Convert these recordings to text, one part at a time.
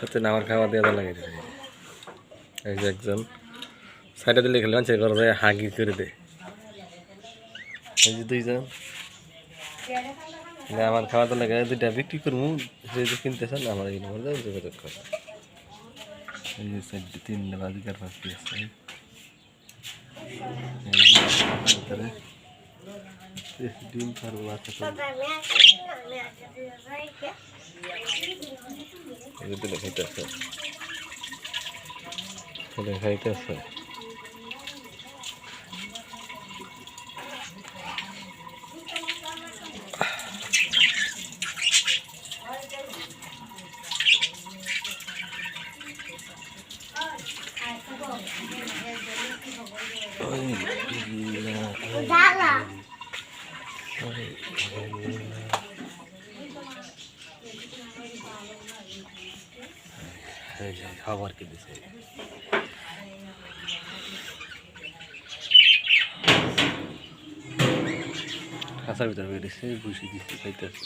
হচ্ছে না আমার খাওয়া দেওয়া লাগে এই যে একজন সাইডে দিলে খেলে মানুষের ঘরে যায় হাগি করে দে এই যে দুইজন আমার খাওয়া তো লাগে দুইটা বিক্রি করবো যে কিনতেছেন আমার এই নম্বর যোগাযোগ করে এই যে সাইডে 3 বাজিকার পাখি আছে ডিম পারবো বাচ্চা খাইতেছে খাইতেছে খাবার কি দিছে খাঁচার ভিতরে বেরিয়েছে ভুসি দিচ্ছে খাইতেছে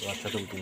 বাচ্চা তুলতে